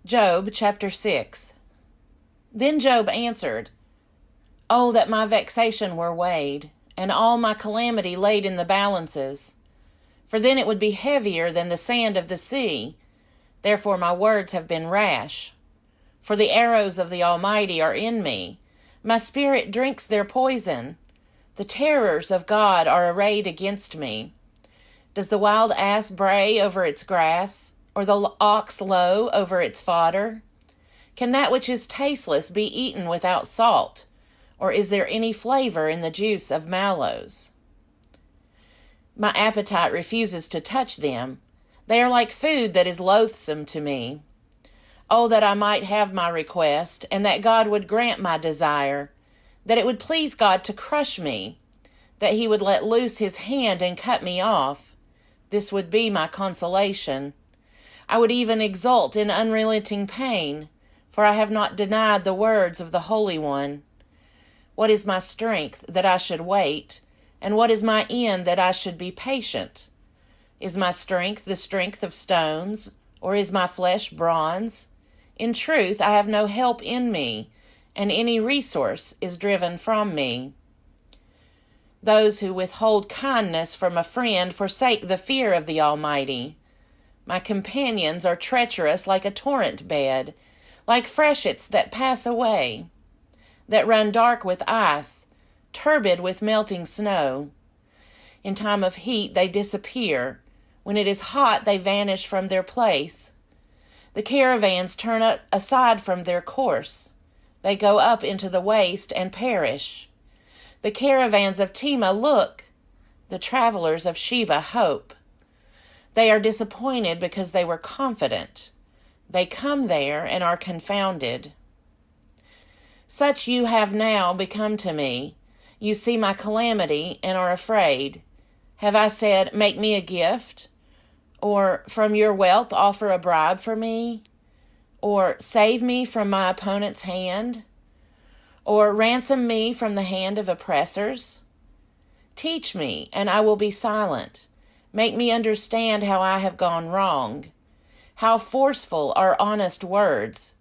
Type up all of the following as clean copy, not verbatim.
Job chapter 6. Then Job answered, Oh, that my vexation were weighed, and all my calamity laid in the balances. For then it would be heavier than the sand of the sea. Therefore my words have been rash. For the arrows of the Almighty are in me. My spirit drinks their poison. The terrors of God are arrayed against me. Does the wild ass bray over its grass, or the ox low over its fodder? Can that which is tasteless be eaten without salt, or is there any flavor in the juice of mallows? My appetite refuses to touch them. They are like food that is loathsome to me. Oh, that I might have my request, and that God would grant my desire, that it would please God to crush me, that he would let loose his hand and cut me off. This would be my consolation. I would even exult in unrelenting pain, for I have not denied the words of the Holy One. What is my strength that I should wait, and what is my end that I should be patient? Is my strength the strength of stones, or is my flesh bronze? In truth, I have no help in me, and any resource is driven from me. Those who withhold kindness from a friend forsake the fear of the Almighty. My companions are treacherous like a torrent bed, like freshets that pass away, that run dark with ice, turbid with melting snow. In time of heat they disappear. When it is hot they vanish from their place. The caravans turn aside from their course. They go up into the waste and perish. The caravans of Tema look. The travelers of Sheba hope. They are disappointed because they were confident. They come there and are confounded. Such you have now become to me. You see my calamity and are afraid. Have I said, Make me a gift? Or from your wealth offer a bribe for me? Or save me from my opponent's hand? Or ransom me from the hand of oppressors? Teach me, and I will be silent. Make me understand how I have gone wrong. How forceful are honest words.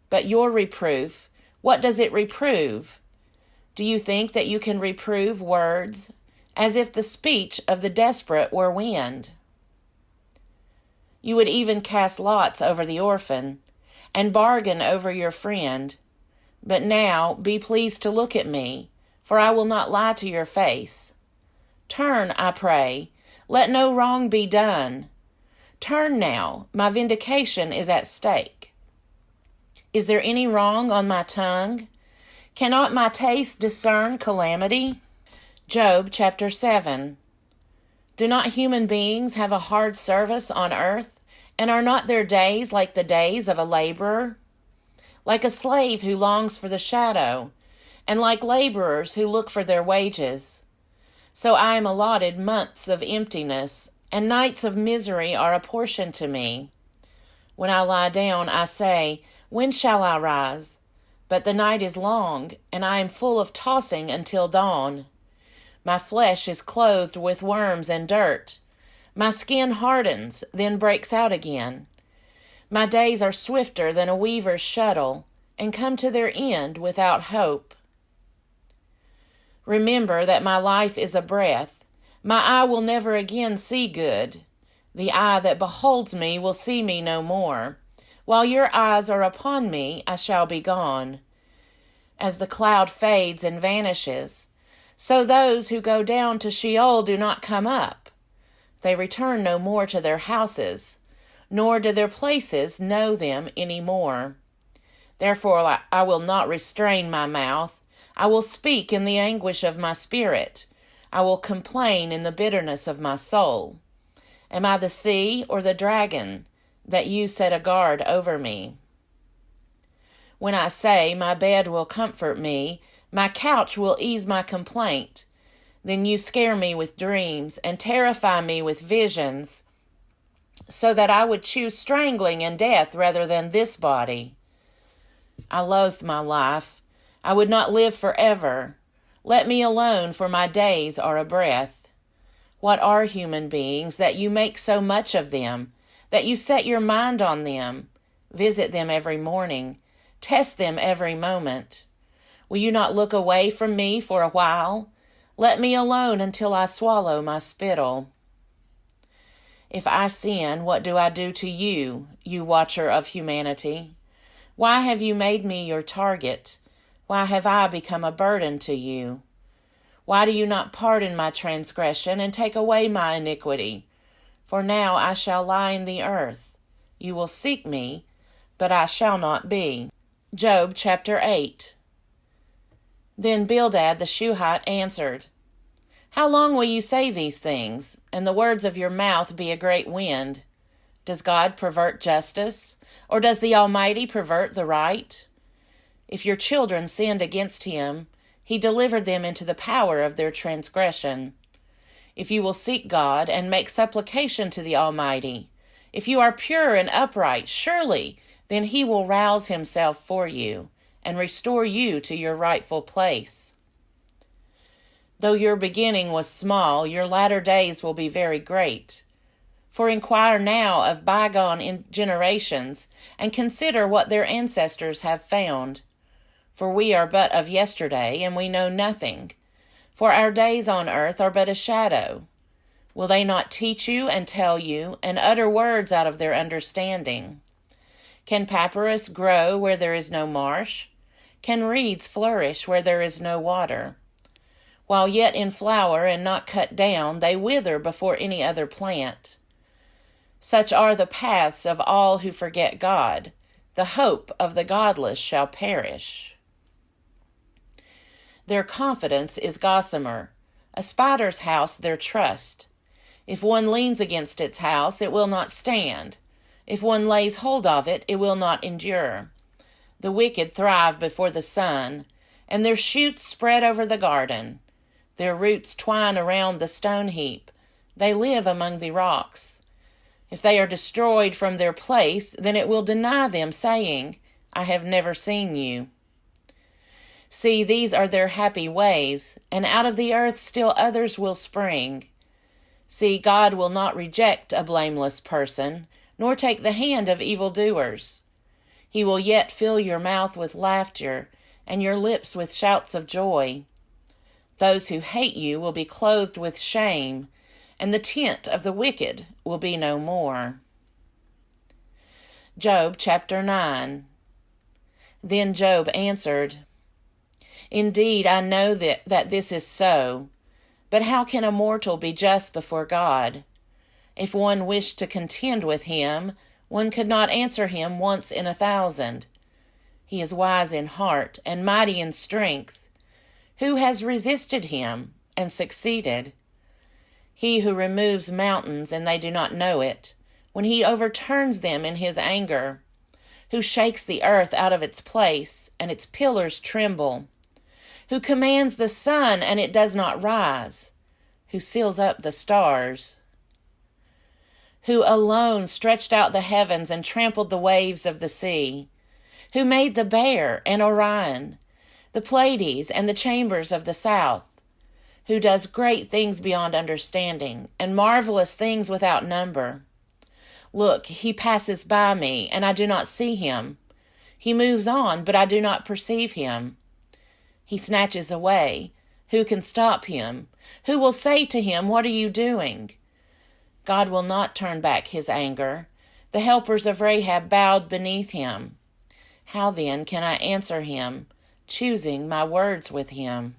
But your reproof, what does it reprove? Do you think that you can reprove words, as if the speech of the desperate were wind? You would even cast lots over the orphan, and bargain over your friend. But now be pleased to look at me, for I will not lie to your face. Turn, I pray, let no wrong be done. Turn now, my vindication is at stake. Is there any wrong on my tongue? Cannot my taste discern calamity? Job chapter 7. Do not human beings have a hard service on earth, and are not their days like the days of a laborer? Like a slave who longs for the shadow, and like laborers who look for their wages. So I am allotted months of emptiness, and nights of misery are apportioned to me. When I lie down, I say, When shall I rise? But the night is long, and I am full of tossing until dawn. My flesh is clothed with worms and dirt. My skin hardens, then breaks out again. My days are swifter than a weaver's shuttle, and come to their end without hope. Remember that my life is a breath. My eye will never again see good. The eye that beholds me will see me no more. While your eyes are upon me, I shall be gone. As the cloud fades and vanishes, so those who go down to Sheol do not come up. They return no more to their houses, nor do their places know them any more. Therefore I will not restrain my mouth. I will speak in the anguish of my spirit. I will complain in the bitterness of my soul. Am I the sea or the dragon, that you set a guard over me? When I say, My bed will comfort me, my couch will ease my complaint, then you scare me with dreams and terrify me with visions, so that I would choose strangling and death rather than this body. I loathe my life. I would not live forever. Let me alone, for my days are a breath. What are human beings that you make so much of them, that you set your mind on them? Visit them every morning. Test them every moment. Will you not look away from me for a while? Let me alone until I swallow my spittle. If I sin, what do I do to you, you watcher of humanity? Why have you made me your target? Why have I become a burden to you? Why do you not pardon my transgression and take away my iniquity? For now I shall lie in the earth. You will seek me, but I shall not be. Job chapter 8. Then Bildad the Shuhite answered, How long will you say these things, and the words of your mouth be a great wind? Does God pervert justice, or does the Almighty pervert the right? If your children sinned against him, he delivered them into the power of their transgression. If you will seek God and make supplication to the Almighty, if you are pure and upright, surely then he will rouse himself for you and restore you to your rightful place. Though your beginning was small, your latter days will be very great. For inquire now of bygone generations, and consider what their ancestors have found. For we are but of yesterday, and we know nothing. For our days on earth are but a shadow. Will they not teach you and tell you, and utter words out of their understanding? Can papyrus grow where there is no marsh? Can reeds flourish where there is no water? While yet in flower and not cut down, they wither before any other plant. Such are the paths of all who forget God. The hope of the godless shall perish. Their confidence is gossamer, a spider's house their trust. If one leans against its house, it will not stand. If one lays hold of it, it will not endure. The wicked thrive before the sun, and their shoots spread over the garden. Their roots twine around the stone heap. They live among the rocks. If they are destroyed from their place, then it will deny them, saying, I have never seen you. See, these are their happy ways, and out of the earth still others will spring. See, God will not reject a blameless person, nor take the hand of evildoers. He will yet fill your mouth with laughter, and your lips with shouts of joy. Those who hate you will be clothed with shame, and the tent of the wicked will be no more. Job chapter 9. Then Job answered, Indeed, I know that this is so, but how can a mortal be just before God? If one wished to contend with him, one could not answer him once in 1,000. He is wise in heart and mighty in strength. Who has resisted him and succeeded? He who removes mountains and they do not know it, when he overturns them in his anger, who shakes the earth out of its place and its pillars tremble, who commands the sun and it does not rise, who seals up the stars, who alone stretched out the heavens and trampled the waves of the sea, who made the Bear and Orion, the Pleiades and the chambers of the south, who does great things beyond understanding and marvelous things without number. Look, he passes by me, and I do not see him. He moves on, but I do not perceive him. He snatches away. Who can stop him? Who will say to him, What are you doing? God will not turn back his anger. The helpers of Rahab bowed beneath him. How then can I answer him, choosing my words with him?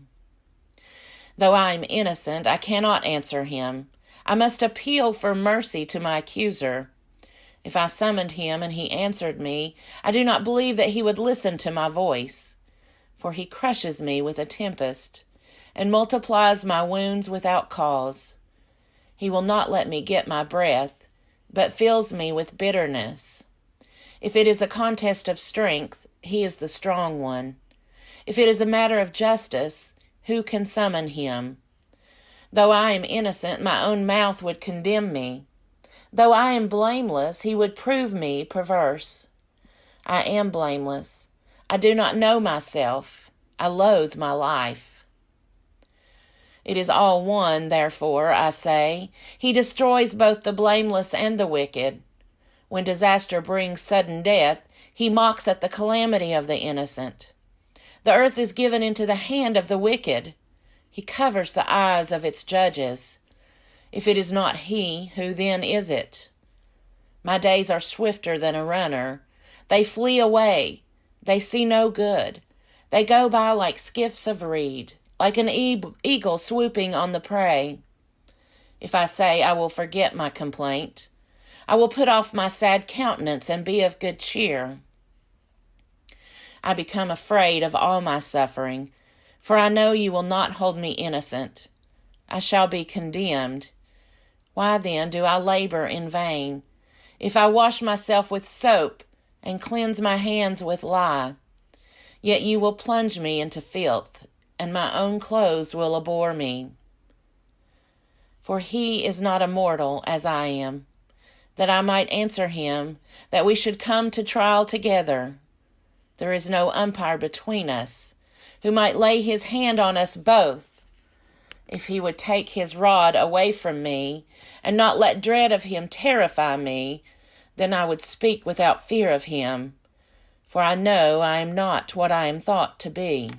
Though I am innocent, I cannot answer him. I must appeal for mercy to my accuser. If I summoned him and he answered me, I do not believe that he would listen to my voice. For he crushes me with a tempest and multiplies my wounds without cause. He will not let me get my breath, but fills me with bitterness. If it is a contest of strength, he is the strong one. If it is a matter of justice, who can summon him? Though I am innocent, my own mouth would condemn me. Though I am blameless, he would prove me perverse. I am blameless. I do not know myself. I loathe my life. It is all one, therefore, I say. He destroys both the blameless and the wicked. When disaster brings sudden death, he mocks at the calamity of the innocent. The earth is given into the hand of the wicked. He covers the eyes of its judges. If it is not he, who then is it? My days are swifter than a runner. They flee away. They see no good. They go by like skiffs of reed, like an eagle swooping on the prey. If I say I will forget my complaint, I will put off my sad countenance and be of good cheer. I become afraid of all my suffering, for I know you will not hold me innocent. I shall be condemned. Why then do I labor in vain? If I wash myself with soap and cleanse my hands with lye, yet you will plunge me into filth, and my own clothes will abhor me. For he is not a mortal as I am, that I might answer him, that we should come to trial together. There is no umpire between us, who might lay his hand on us both. If he would take his rod away from me, and not let dread of him terrify me, then I would speak without fear of him, for I know I am not what I am thought to be.